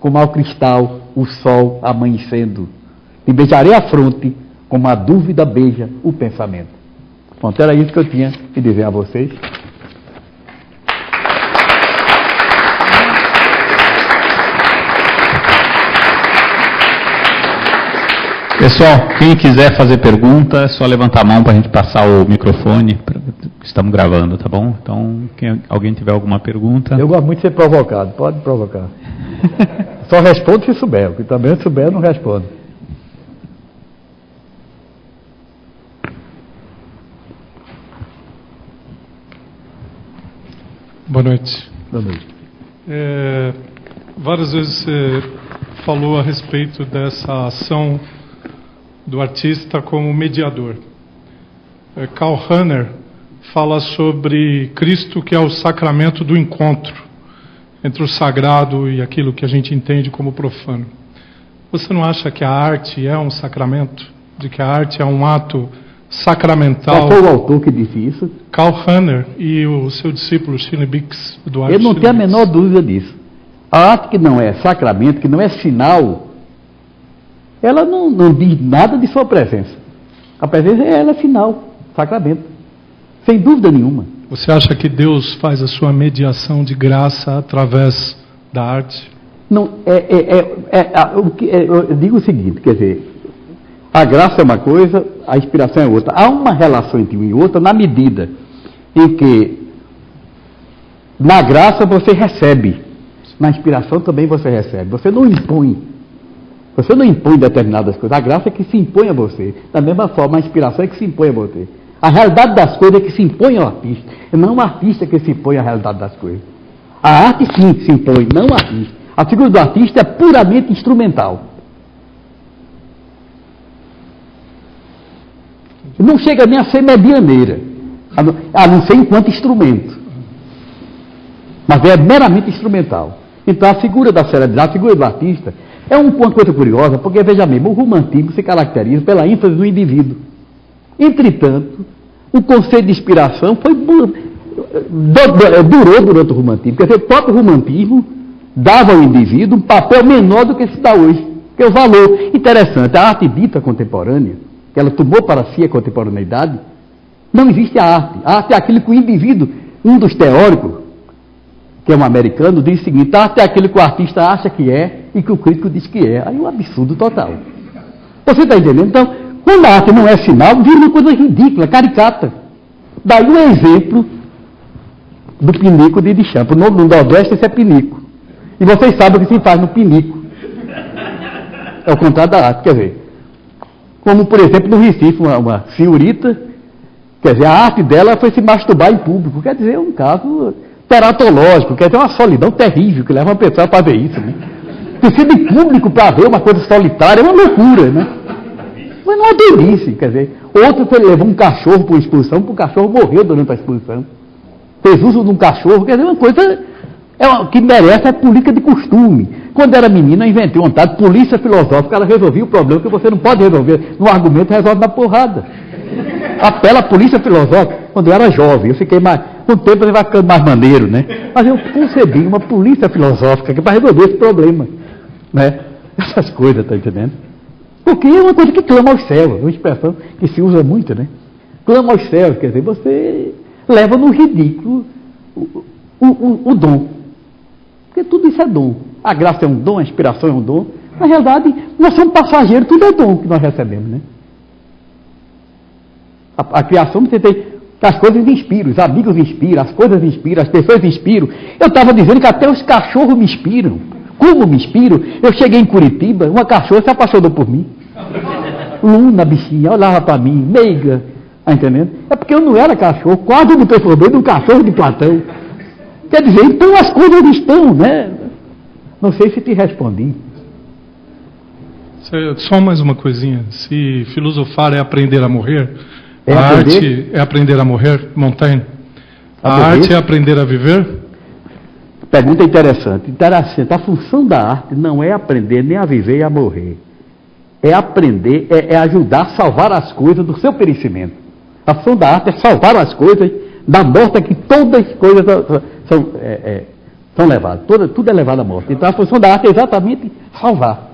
como ao cristal, o sol amanhecendo. Te beijarei a fronte, como a dúvida beija o pensamento. Pronto, era isso que eu tinha que dizer a vocês. Pessoal, quem quiser fazer pergunta, é só levantar a mão para a gente passar o microfone. Estamos gravando, tá bom? Então, alguém tiver alguma pergunta... Eu gosto muito de ser provocado, pode provocar. Só respondo se souber, porque também se souber eu não respondo. Boa noite. Boa noite. Várias vezes você falou a respeito dessa ação do artista como mediador. Karl Rahner fala sobre Cristo, que é o sacramento do encontro entre o sagrado e aquilo que a gente entende como profano. Você não acha que a arte é um sacramento? De que a arte é um ato sacramental? Qual foi o autor que disse isso? Karl Rahner e o seu discípulo Shirley Bix, Eduardo. Eu não tenho a menor dúvida disso. A arte que não é sacramento, que não é sinal, ela não diz nada de sua presença. A presença ela é sinal, sacramento. Sem dúvida nenhuma. Você acha que Deus faz a sua mediação de graça através da arte? Não, eu digo o seguinte, quer dizer, a graça é uma coisa, a inspiração é outra. Há uma relação entre uma e outra na medida em que na graça você recebe, na inspiração também você recebe. Você não impõe determinadas coisas. A graça é que se impõe a você. Da mesma forma, a inspiração é que se impõe a você. A realidade das coisas é que se impõe ao artista, e não o artista que se impõe à realidade das coisas. A arte sim se impõe, não o artista. A figura do artista é puramente instrumental. Não chega nem a ser medianeira, a não ser enquanto instrumento. Mas é meramente instrumental. Então a figura da celebridade, a figura do artista, é uma coisa curiosa, porque veja mesmo, o romantismo se caracteriza pela ênfase do indivíduo. Entretanto, o conceito de inspiração durou durante o romantismo. Quer dizer, o próprio romantismo dava ao indivíduo um papel menor do que se dá hoje. Que é o valor interessante. A arte dita contemporânea, que ela tomou para si a contemporaneidade, não existe a arte. A arte é aquilo que o indivíduo, um dos teóricos, que é um americano, diz o seguinte: a arte é aquilo que o artista acha que é e que o crítico diz que é. Aí é um absurdo total. Você está entendendo? Então, quando a arte não é sinal, vira uma coisa ridícula, caricata. Daí um exemplo do pinico de Duchamp. O nome do Nordeste é pinico. E vocês sabem o que se faz no pinico. É o contrário da arte, quer dizer. Como, por exemplo, no Recife, uma senhorita, quer dizer, a arte dela foi se masturbar em público. Quer dizer, é um caso teratológico, quer dizer, uma solidão terrível que leva uma pessoa a fazer isso, né? Precisa de público para ver uma coisa solitária, é uma loucura, né? Mas não é delícia, quer dizer. Outro foi levar um cachorro para uma exposição, porque o cachorro morreu durante a exposição. Fez uso de um cachorro, quer dizer, uma coisa que merece a política de costume. Quando era menina, eu inventei uma tal de polícia filosófica, ela resolvia o problema que você não pode resolver no argumento, resolve na porrada. Apela a polícia filosófica. Quando eu era jovem, eu fiquei mais... Com o tempo você vai ficando mais maneiro, né? Mas eu concebi uma polícia filosófica que para resolver esse problema, né? Essas coisas, tá entendendo? Porque é uma coisa que clama aos céus, uma expressão que se usa muito, né? Clama aos céus, quer dizer, você leva no ridículo o dom. Porque tudo isso é dom. A graça é um dom, a inspiração é um dom. Na realidade, nós somos passageiros, tudo é dom que nós recebemos, né? A criação, você tem... As coisas inspiram, os amigos inspiram, as coisas inspiram, as pessoas inspiram. Eu estava dizendo que até os cachorros me inspiram. Como me inspiram? Eu cheguei em Curitiba, uma cachorra se apaixonou por mim. Luna, bichinha, olhava para mim, meiga, tá entendendo? É porque eu não era cachorro, quase me transformei num cachorro de Platão. Quer dizer, então as coisas estão, né? Não sei se te respondi. Só mais uma coisinha. Se filosofar é aprender a morrer... É a aprender? arte é aprender a morrer, Montaigne. A arte é aprender a viver? Pergunta interessante. Interessante. A função da arte não é aprender nem a viver e a morrer. É aprender, é ajudar a salvar as coisas do seu perecimento. A função da arte é salvar as coisas da morte, que todas as coisas São levados, tudo é levado à morte. Então a função da arte é exatamente salvar.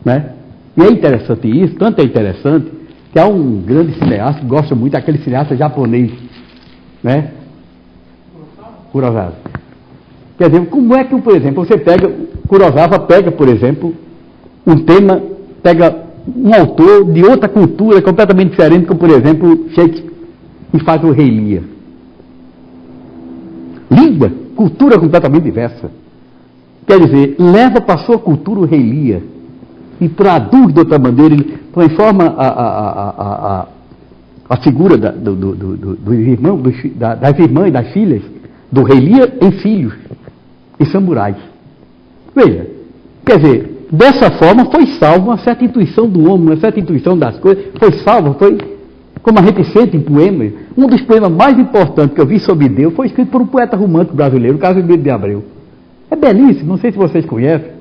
Né? E é interessante isso, tanto é interessante, que há um grande cineasta que gosta muito, aquele cineasta japonês, né? Kurosawa. Quer dizer, como é que, por exemplo, Kurosawa pega, por exemplo, um tema, pega um autor de outra cultura completamente diferente, como, por exemplo, Shakespeare, e faz o Rei Lear. Língua, cultura completamente diversa. Quer dizer, leva para a sua cultura o Rei Lear e traduz de outra maneira, ele transforma a figura dos irmãos, das irmãs e das filhas do Rei Lear em filhos, em samurais. Veja, quer dizer, dessa forma foi salva uma certa intuição do homem, uma certa intuição das coisas, foi salva, foi como a gente sente em poemas. Um dos poemas mais importantes que eu vi sobre Deus foi escrito por um poeta romântico brasileiro, Casimiro de Abreu. É belíssimo, não sei se vocês conhecem.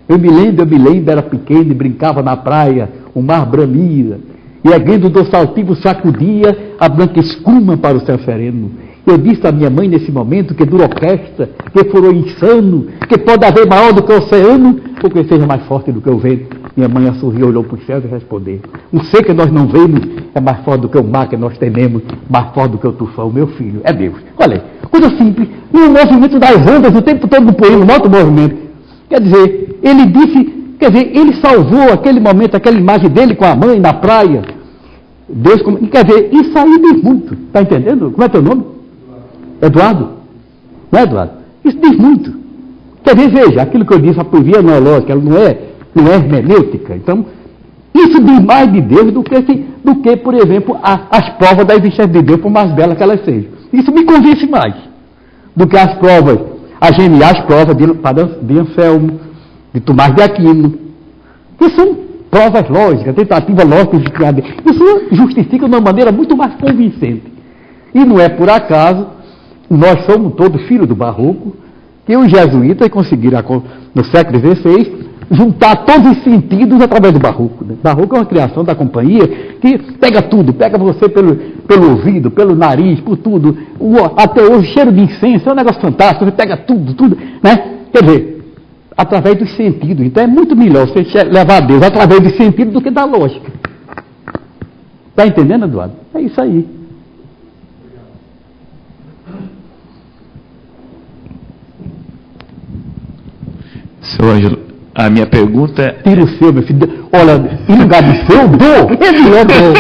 Eu me lembro, era pequeno e brincava na praia, o mar bramia, e erguendo do saltivo sacudia a branca escuma para o céu sereno. Eu disse à minha mãe nesse momento que dura orquestra, que furou insano, que pode haver maior do que o oceano, ou que seja mais forte do que o vento. Minha mãe sorriu, olhou para os céus e respondeu: um ser que nós não vemos é mais forte do que o mar que nós tememos, mais forte do que o tufão, meu filho, é Deus. Olha aí, coisa simples, no movimento das ondas, o tempo todo do poema, nota o movimento. Quer dizer, ele disse, ele salvou aquele momento, aquela imagem dele com a mãe na praia. Deus, quer dizer, isso aí diz muito, está entendendo? Como é teu nome? Eduardo? Não é, Eduardo? Isso diz muito. Quer dizer, veja, aquilo que eu disse, a poesia não é lógica, ela não é hermenêutica. Então, isso diz mais de Deus do que por exemplo, as provas da existência de Deus, por mais belas que elas sejam. Isso me convence mais do que as provas, as geniais provas de Anselmo, de Tomás de Aquino, que são provas lógicas, tentativas lógicas de criar Deus. Isso justifica de uma maneira muito mais convincente. E não é por acaso, nós somos todos filhos do Barroco, que os jesuítas conseguiram, no século XVI, juntar todos os sentidos através do Barroco. Né? Barroco é uma criação da companhia que pega tudo, pega você pelo ouvido, pelo nariz, por tudo. Até hoje, cheiro de incenso, é um negócio fantástico, você pega tudo, né? Quer dizer, através dos sentidos. Então é muito melhor você levar a Deus através dos sentidos do que da lógica. Está entendendo, Eduardo? É isso aí. Seu Ângelo, a minha pergunta é... Tira o seu, meu filho. Olha, em lugar de seu, eu dou. É melhor dou.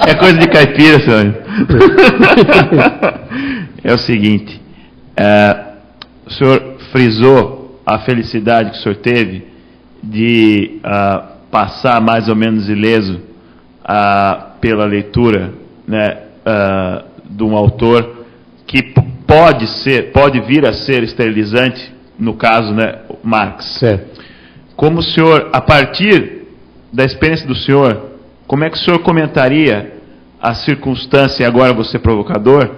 É coisa de caipira, seu Ângelo. É o seguinte, o senhor frisou a felicidade que o senhor teve de passar mais ou menos ileso pela leitura, né, de um autor que pode vir a ser esterilizante, no caso, né, Marx. Certo. Como o senhor, a partir da experiência do senhor, como é que o senhor comentaria a circunstância, e agora você provocador,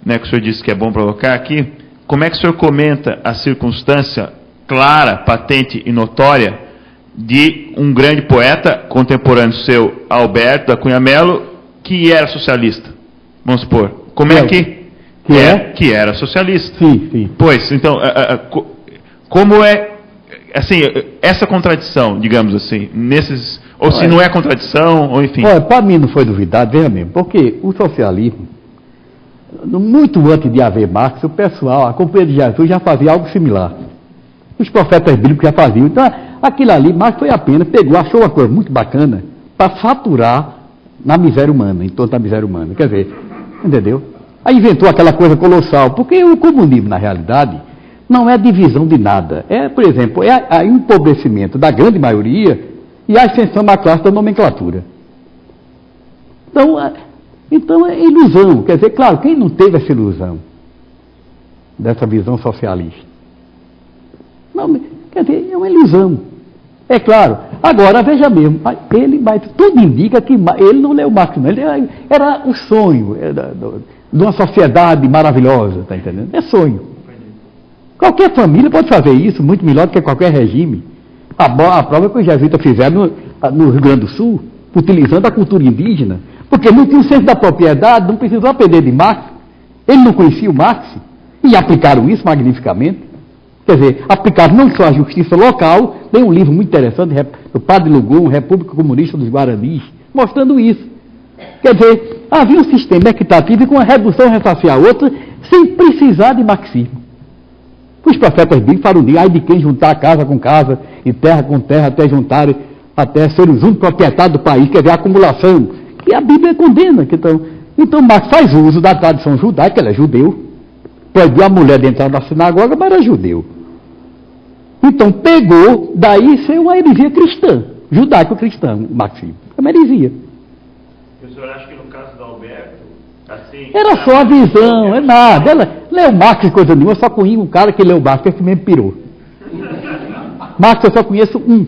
né, que o senhor disse que é bom provocar aqui, como é que o senhor comenta a circunstância clara, patente e notória de um grande poeta contemporâneo seu, Alberto da Cunha Mello, que era socialista? Vamos supor. Como é que... Que era socialista. Sim. Pois, então, como é, assim, essa contradição, digamos assim, ou se não é contradição, ou enfim. Olha, para mim não foi duvidado, veja mesmo, porque o socialismo, muito antes de haver Marx, o pessoal, a Companhia de Jesus já fazia algo similar. Os profetas bíblicos já faziam. Então, aquilo ali, Marx foi apenas, achou uma coisa muito bacana para faturar na miséria humana, em torno da miséria humana. Quer dizer, entendeu? Aí inventou aquela coisa colossal, porque o comunismo, na realidade, não é divisão de nada. É, por exemplo, o empobrecimento da grande maioria e a ascensão da classe da nomenclatura. Então é ilusão. Quer dizer, claro, quem não teve essa ilusão dessa visão socialista? Não, quer dizer, é uma ilusão. É claro. Agora, veja mesmo, tudo indica que ele não leu Marx, não. Ele era o sonho de uma sociedade maravilhosa, está entendendo? É sonho. Qualquer família pode fazer isso muito melhor do que qualquer regime. A prova que os jesuítas fizeram no Rio Grande do Sul, utilizando a cultura indígena, porque não tinha o senso da propriedade, não precisou aprender de Marx. Ele não conhecia o Marx. E aplicaram isso magnificamente. Quer dizer, aplicaram não só a justiça local, tem um livro muito interessante do Padre Lugon, República Comunista dos Guaranis, mostrando isso. Quer dizer, havia um sistema equitativo com uma redução ressaciar a outra, sem precisar de marxismo. Os profetas bíblicos falam de ai de quem juntar casa com casa e terra com terra até juntarem, até serem os únicos proprietários do país, quer dizer, a acumulação, que a Bíblia condena. Então Marx faz uso da tradição judaica, ele é judeu, proibiu a mulher de entrar na sinagoga, mas era judeu. Então pegou, daí ser uma heresia cristã, judaico-cristã, marxismo. É uma heresia. O senhor acha que no caso do Alberto, assim... Era só a visão, é nada. Ela leu Marx e coisa nenhuma, eu só conheço um cara que leu Marx, esse mesmo pirou. Marx eu só conheço um.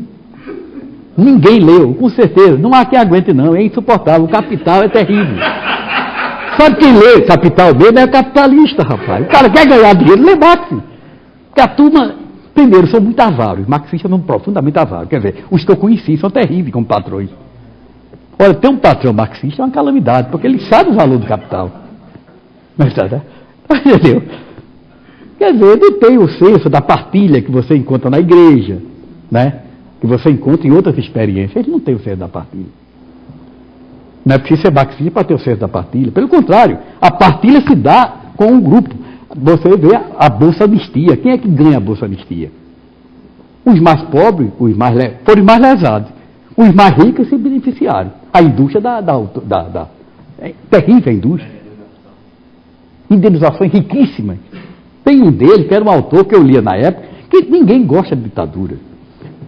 Ninguém leu, com certeza. Não há quem aguente não, é insuportável. O Capital é terrível. Sabe quem lê Capital mesmo? É capitalista, rapaz. O cara quer ganhar dinheiro, lê Marx. Porque a turma, primeiro, são muito avaros. Marxistas são profundamente avaros. Quer dizer, os que eu conheci são terríveis como patrões. Olha, ter um patrão marxista é uma calamidade, porque ele sabe o valor do capital. Mas, entendeu? Quer dizer, ele tem o senso da partilha que você encontra na igreja, né? Que você encontra em outras experiências. Ele não tem o senso da partilha. Não é preciso ser marxista para ter o senso da partilha. Pelo contrário, a partilha se dá com um grupo. Você vê a Bolsa Anistia. Quem é que ganha a Bolsa Anistia? Os mais pobres, foram os mais lesados. Os mais ricos se beneficiaram. A indústria é terrível a indústria. Indenizações riquíssimas. Tem um deles, que era um autor que eu lia na época, que ninguém gosta de ditadura.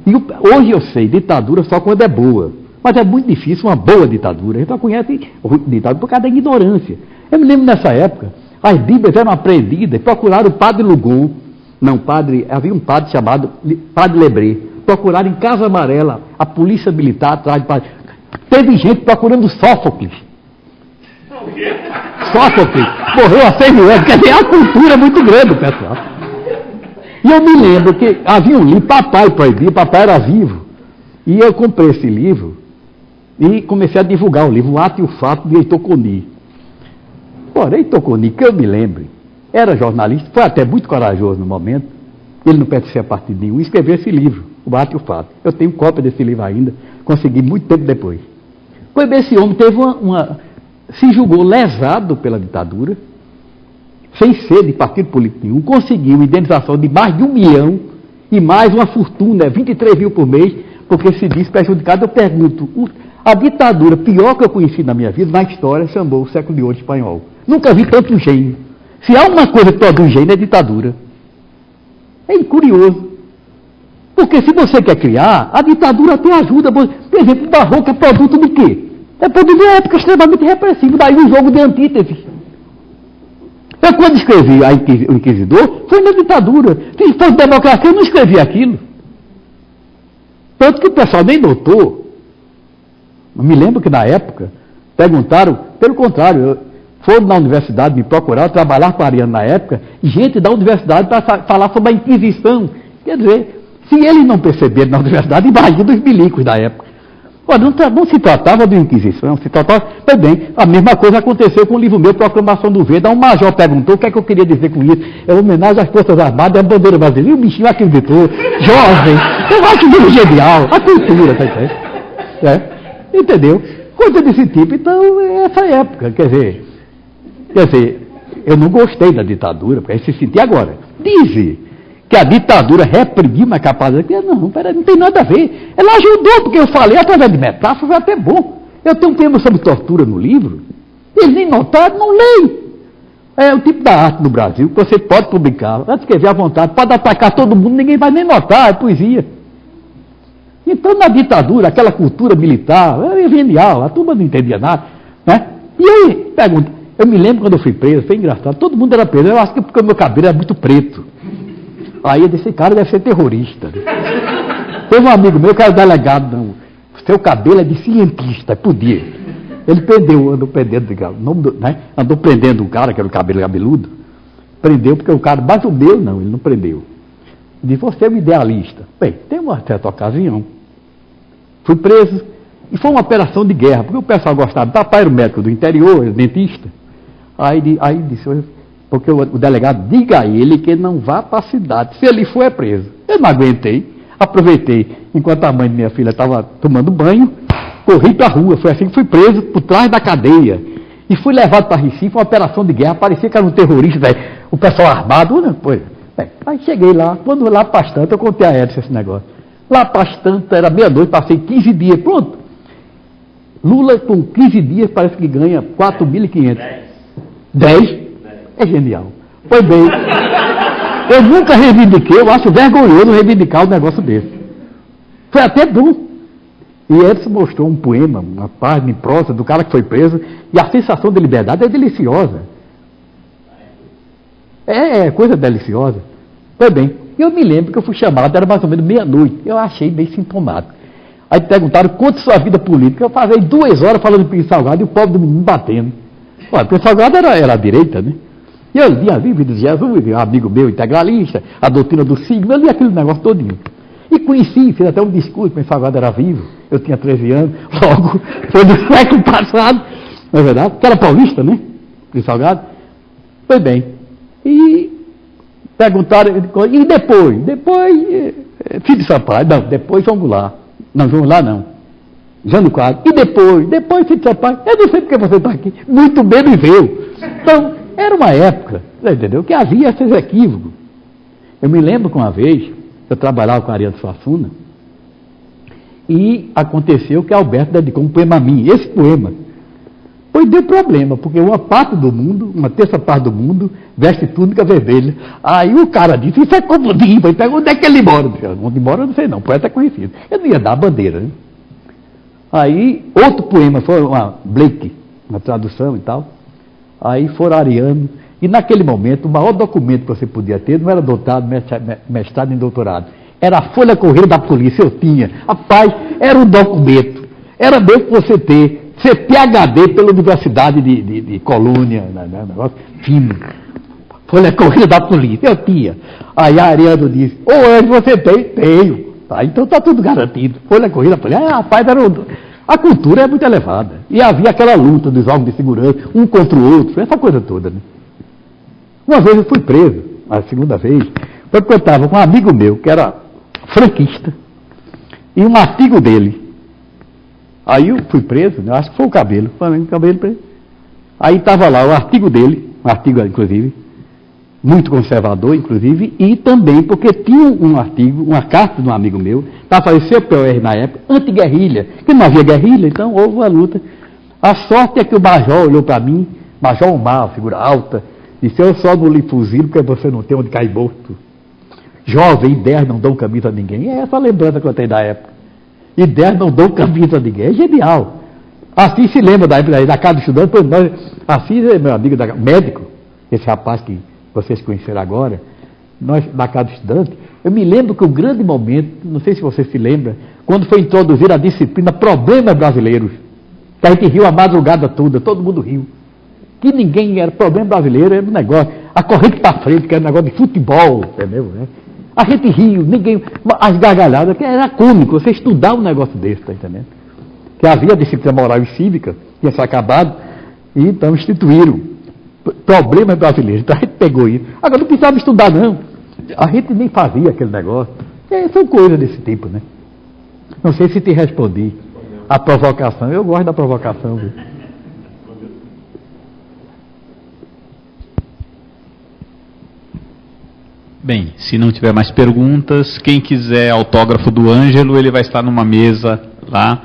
E hoje eu sei, ditadura só quando é boa. Mas é muito difícil uma boa ditadura. A gente só conhece ditadura por causa da ignorância. Eu me lembro nessa época, as Bíblias eram apreendidas, procuraram o padre Lugon. Não, havia um padre chamado Padre Lebré. Procuraram em Casa Amarela, a polícia militar atrás de padre. Teve gente procurando Sófocles. Sófocles morreu há 100 mil anos. Quer dizer, a cultura é muito grande, pessoal. E eu me lembro que havia um livro, papai proibia, papai era vivo. E eu comprei esse livro e comecei a divulgar o livro, O Ato e o Fato, de Heitor Coni. Ora, Heitor Coni, que eu me lembre, era jornalista, foi até muito corajoso no momento, ele não pertencia a partido nenhum, e escreveu esse livro, O Ato e o Fato. Eu tenho cópia desse livro ainda, consegui muito tempo depois. Pois bem, esse homem teve se julgou lesado pela ditadura, sem ser de partido político nenhum, conseguiu indenização de mais de 1 milhão e mais uma fortuna, 23 mil por mês, porque se diz prejudicado. Eu pergunto, a ditadura pior que eu conheci na minha vida, na história, chamou o século XVIII espanhol. Nunca vi tanto gênio. Se há uma coisa que produz gênio, é ditadura. É curioso. Porque se você quer criar, a ditadura até ajuda. Por exemplo, o barroco é produto de quê? É produto de uma época extremamente repressiva. Daí um jogo de antítese. Eu, quando escrevi o Inquisidor, foi na ditadura. Se fosse democracia, eu não escrevi aquilo. Tanto que o pessoal nem notou. Eu me lembro que na época, perguntaram, pelo contrário, foram na universidade me procurar, trabalhar com a Ariano na época, gente da universidade para falar sobre a Inquisição. Quer dizer, se eles não perceberam na universidade, imagina os milicos da época. Ora, não se tratava de Inquisição, se tratava... Também, a mesma coisa aconteceu com o livro meu, Proclamação do Verde. Um major perguntou o que é que eu queria dizer com isso. É homenagem às Forças Armadas, à bandeira brasileira. E o bichinho acreditou, jovem. Eu acho muito genial. A cultura, tá entendendo? Entendeu? Coisa desse tipo. Então, é essa época. Quer dizer, eu não gostei da ditadura, porque aí se sentir agora. Dizer que a ditadura reprimiu uma capacidade. Não tem nada a ver. Ela ajudou, porque eu falei, através de metáfora, foi até bom. Eu tenho um tema sobre tortura no livro, eles nem notaram, não leem. É o tipo da arte no Brasil, que você pode publicar, pode escrever à vontade, pode atacar todo mundo, ninguém vai nem notar, é poesia. Então, na ditadura, aquela cultura militar, é genial, a turma não entendia nada. Né? E aí, pergunta, eu me lembro quando eu fui preso, foi engraçado, todo mundo era preso, eu acho que porque o meu cabelo era muito preto. Aí eu disse, esse cara deve ser terrorista. Teve um amigo meu que era delegado, não. Seu cabelo é de cientista, podia. Ele andou prendendo um cara, que era o cabelo cabeludo. Prendeu porque o cara, mas o meu não, ele não prendeu. Disse, você é um idealista. Bem, tem uma certa ocasião. Fui preso e foi uma operação de guerra, porque o pessoal gostava. Papai era o médico do interior, era dentista. Aí disse, Porque o delegado diga a ele que não vá para a cidade. Se ele for, é preso. Eu não aguentei. Aproveitei, enquanto a mãe de minha filha estava tomando banho, corri para a rua. Foi assim que fui preso por trás da cadeia. E fui levado para Recife, uma operação de guerra. Parecia que era um terrorista, o pessoal armado. Aí cheguei lá. Quando lá para as tantas, eu contei a Edson esse negócio. Lá para as tantas, era meia-noite, passei 15 dias. Pronto. Lula, com 15 dias, parece que ganha 4.500. 10? É genial. Foi bem. Eu nunca reivindiquei, eu acho vergonhoso reivindicar um negócio desse. Foi até bom. E Edson mostrou um poema, uma página em prosa do cara que foi preso, e a sensação de liberdade é deliciosa. É coisa deliciosa. Foi bem. Eu me lembro que eu fui chamado, era mais ou menos meia-noite. Eu achei meio sintomático. Aí perguntaram quanto sua vida política. Eu passei 2 horas falando de Pinho Salgado e o pobre do menino batendo. Olha, Pinho Salgado era a direita, né? E eu li a Bíblia de Jesus, um amigo meu integralista, a doutrina do signo, eu li aquele negócio todinho. E conheci, fiz até um discurso, Pinho Salgado era vivo, eu tinha 13 anos, logo, foi do século passado, não é verdade? Que era paulista, né? Pinho Salgado. Foi bem. E perguntaram, e depois? Filho de Sampaio, não, depois João Goulart. Não, João Goulart não. Jânio Quadros. E depois Filho de Sampaio. Eu não sei porque você está aqui. Muito bem me veio. Então, era uma época, entendeu? Que havia esses equívocos. Eu me lembro que uma vez, eu trabalhava com a Ariano Suassuna, e aconteceu que Alberto dedicou um poema a mim, esse poema. Pois deu problema, porque uma parte do mundo, uma terça parte do mundo, veste túnica vermelha. Aí o cara disse, isso é comunismo. Aí perguntou, onde é que ele mora? Onde mora eu não sei não, o poeta é conhecido. Eu não ia dar a bandeira, né? Aí, outro poema, foi uma Blake, uma tradução e tal. Aí foram Ariano, e naquele momento, o maior documento que você podia ter não era doutorado, mestrado nem doutorado. Era a folha correia da polícia, eu tinha. Rapaz, era um documento. Era mesmo que você ter. Ser PhD pela Universidade de Colônia, negócio fino. Folha correia da polícia, eu tinha. Aí a Ariano disse, Ed, você tem? Tenho. Tá, então está tudo garantido. Folha correia da polícia. Rapaz, a cultura é muito elevada. E havia aquela luta dos órgãos de segurança, um contra o outro, essa coisa toda, né? Uma vez eu fui preso, a segunda vez, porque eu estava com um amigo meu, que era franquista, e um artigo dele. Aí eu fui preso, né? Acho que foi o Cabelo, preso. Aí estava lá o artigo dele, um artigo, inclusive, muito conservador, inclusive, e também porque tinha um artigo, uma carta de um amigo meu, estava fazendo CPOR na época, anti-guerrilha, que não havia guerrilha, então houve uma luta. A sorte é que o Major olhou para mim, Major Omar, figura alta, disse, eu só não lhe fuzilo porque você não tem onde cair morto. Jovem, ideias não dão camisa a ninguém. É essa a lembrança que eu tenho da época. Ideias não dão camisa a ninguém. É genial. Assim se lembra da casa do estudante, pois nós, assim é meu amigo médico, esse rapaz que vocês conheceram agora, nós, da casa do estudante, eu me lembro que o grande momento, não sei se você se lembra, quando foi introduzir a disciplina Problemas Brasileiros, que a gente riu a madrugada toda, todo mundo riu. Que ninguém era problema brasileiro, era um negócio, a corrente para frente, que era um negócio de futebol, entendeu? Né? A gente riu, ninguém, as gargalhadas, que era cômico, você estudar um negócio desse, tá entendendo? Que havia disciplina moral e cívica, tinha se acabado, e então instituíram problemas brasileiros. Então a gente pegou isso. Agora não precisava estudar, não. A gente nem fazia aquele negócio. São coisas desse tipo, né? Não sei se te respondi. A provocação, eu gosto da provocação, viu? Bem, se não tiver mais perguntas, quem quiser autógrafo do Ângelo, ele vai estar numa mesa lá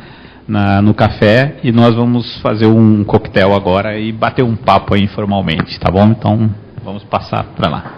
no café e nós vamos fazer um coquetel agora e bater um papo aí informalmente, tá bom? Então, vamos passar para lá.